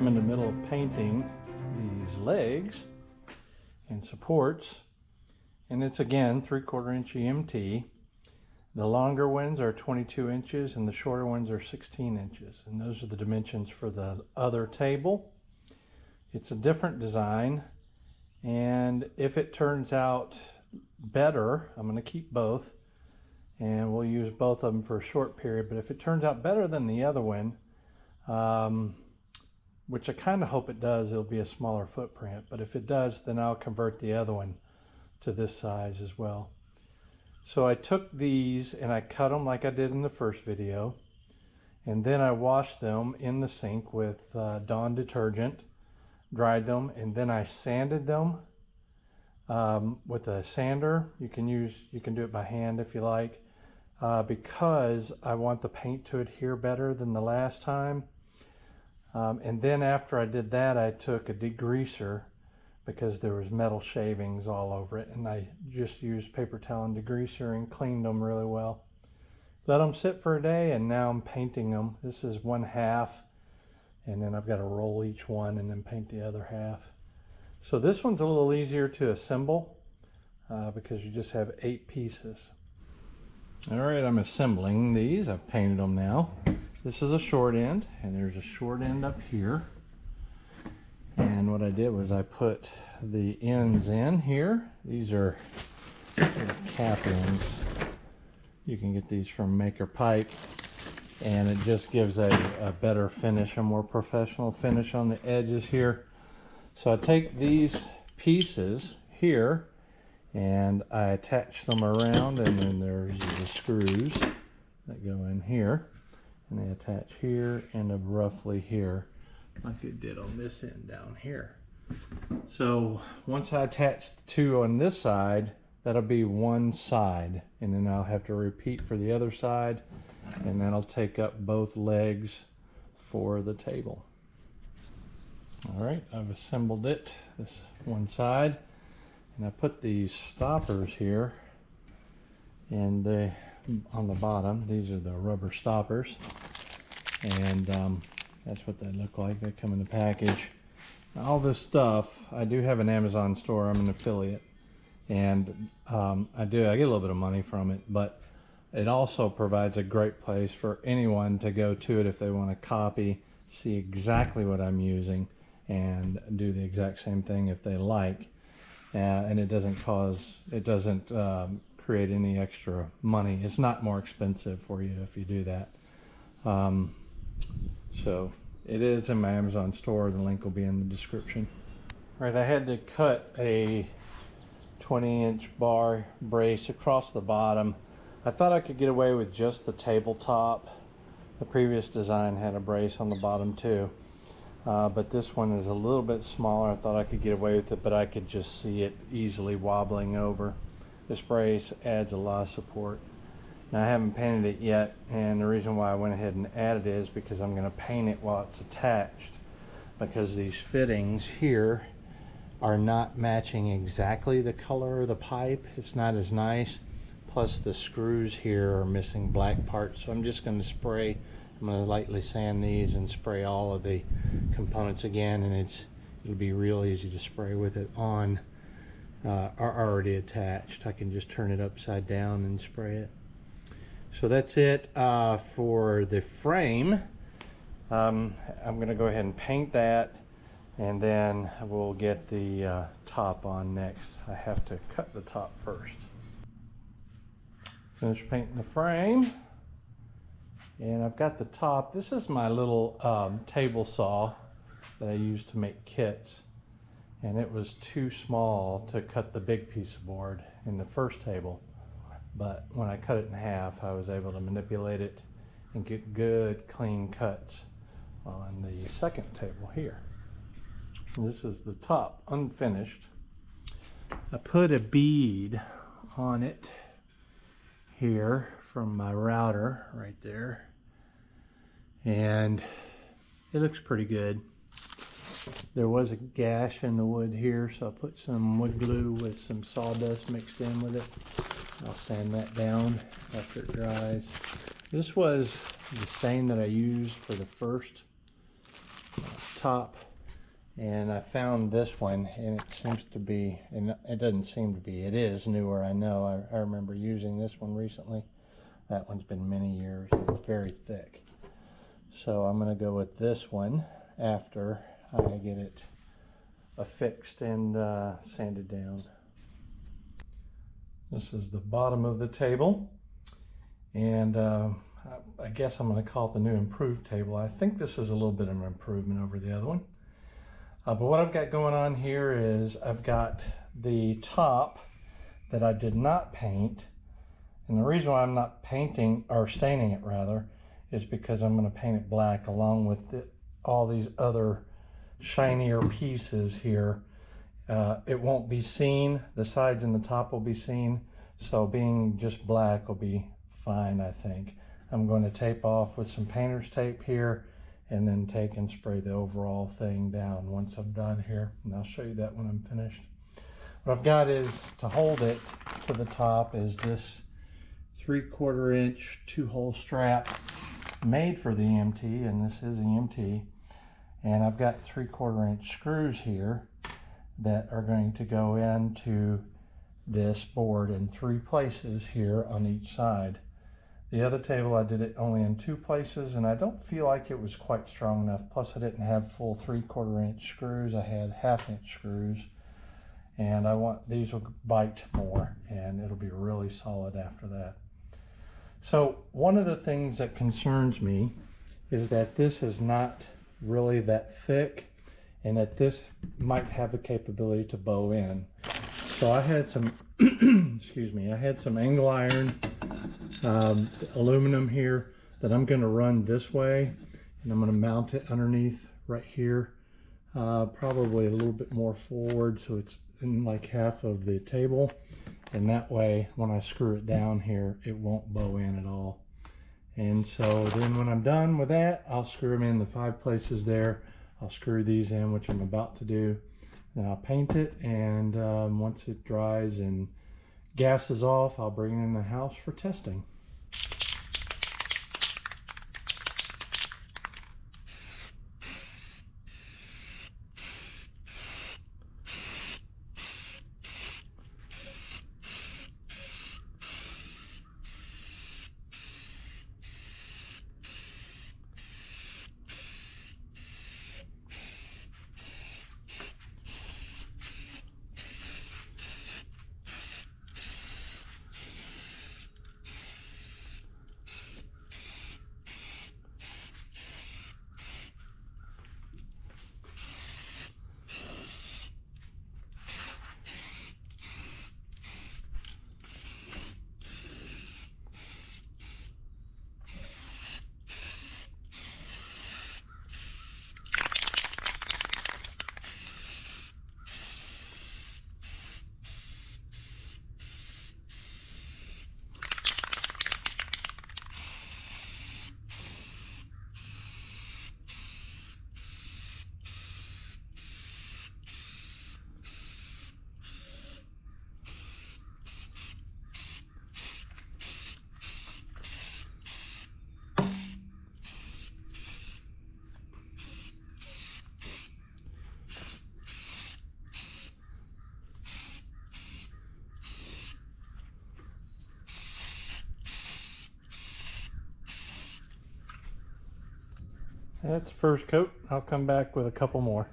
in the middle of painting these legs and supports, and it's again 3/4 inch EMT. The longer ones are 22 inches and the shorter ones are 16 inches, and those are the dimensions for the other table. It's a different design, and if it turns out better, I'm going to keep both and we'll use both of them for a short period. But if it turns out better than the other one, which I kind of hope it does, it'll be a smaller footprint. But if it does, then I'll convert the other one to this size as well. So I took these and I cut them like I did in the first video, and then I washed them in the sink with Dawn detergent, dried them, and then I sanded them with a sander. You can do it by hand if you like, because I want the paint to adhere better than the last time. And then after I did that, I took a degreaser because there was metal shavings all over it, and I just used paper towel and degreaser and cleaned them really well. Let them sit for a day, and now I'm painting them. This is 1/2, and then I've got to roll each one and then paint the other half. So this one's a little easier to assemble because you just have 8 pieces. All right, I'm assembling these. I've painted them now. This is a short end, and there's a short end up here. And what I did was I put the ends in here. These are cap ends. You can get these from Maker Pipe, and it just gives a better finish, a more professional finish on the edges here. So I take these pieces here and I attach them around, and then there's the screws that go in here, and they attach here and roughly here, like it did on this end down here. So once I attach the 2 on this side, that'll be one side, and then I'll have to repeat for the other side, and that'll take up both legs for the table. All right, I've assembled it, this one side, and I put these stoppers here, and on the bottom, these are the rubber stoppers, and that's what they look like. They come in the package. All this stuff, I do have an Amazon store. I'm an affiliate, and I get a little bit of money from it, but it also provides a great place for anyone to go to it if they want to copy, see exactly what I'm using, and do the exact same thing if they like. And it doesn't create any extra money. It's not more expensive for you if you do that. So it is in my Amazon store. The link will be in the description. All right, I had to cut a 20-inch bar brace across the bottom. I thought I could get away with just the tabletop. The previous design had a brace on the bottom too. But this one is a little bit smaller. I thought I could get away with it, but I could just see it easily wobbling over. This brace adds a lot of support. Now I haven't painted it yet, and the reason why I went ahead and added it is because I'm going to paint it while it's attached, because these fittings here are not matching exactly the color of the pipe. It's not as nice. Plus the screws here are missing black parts, so I'm just going to spray. I'm going to lightly sand these and spray all of the components again, and it'll be real easy to spray with it on are already attached. I can just turn it upside down and spray it. So that's it for the frame. I'm going to go ahead and paint that, and then we'll get the top on next. I have to cut the top first. Finish painting the frame. And I've got the top. This is my little table saw that I use to make kits, and it was too small to cut the big piece of board in the first table, but when I cut it in half, I was able to manipulate it and get good clean cuts on the second table here. And this is the top, unfinished. I put a bead on it here from my router right there, and it looks pretty good. There was a gash in the wood here, so I put some wood glue with some sawdust mixed in with it. I'll sand that down after it dries. This was the stain that I used for the first top, and I found this one, and it seems to be, and it doesn't seem to be, it is newer, I know. I remember using this one recently. That one's been many years, and it's very thick. So I'm going to go with this one after I get it affixed and sanded down. This is the bottom of the table, and I guess I'm going to call it the new improved table. I think this is a little bit of an improvement over the other one. But what I've got going on here is I've got the top that I did not paint. And the reason why I'm not painting, or staining it rather, is because I'm going to paint it black along with all these other shinier pieces here. It won't be seen, the sides and the top will be seen, so being just black will be fine, I think. I'm going to tape off with some painter's tape here, and then take and spray the overall thing down once I'm done here, and I'll show you that when I'm finished. What I've got is, to hold it to the top, is this 3/4 inch 2-hole strap made for the EMT, and this is EMT. And I've got 3/4 inch screws here that are going to go into this board in 3 places here on each side. The other table I did it only in 2 places, and I don't feel like it was quite strong enough. Plus I didn't have full 3/4 inch screws, I had 1/2 inch screws. And I want, these will bite more, and it'll be really solid after that. So one of the things that concerns me is that this is not really that thick, and that this might have the capability to bow in. So I had some, excuse me, I had some angle iron aluminum here that I'm going to run this way, and I'm going to mount it underneath right here, probably a little bit more forward so it's in like half of the table, and that way when I screw it down here it won't bow in at all. And so then when I'm done with that, I'll screw them in the 5 places there. I'll screw these in, which I'm about to do. Then I'll paint it, and once it dries and gas is off, I'll bring it in the house for testing. That's the first coat. I'll come back with a couple more.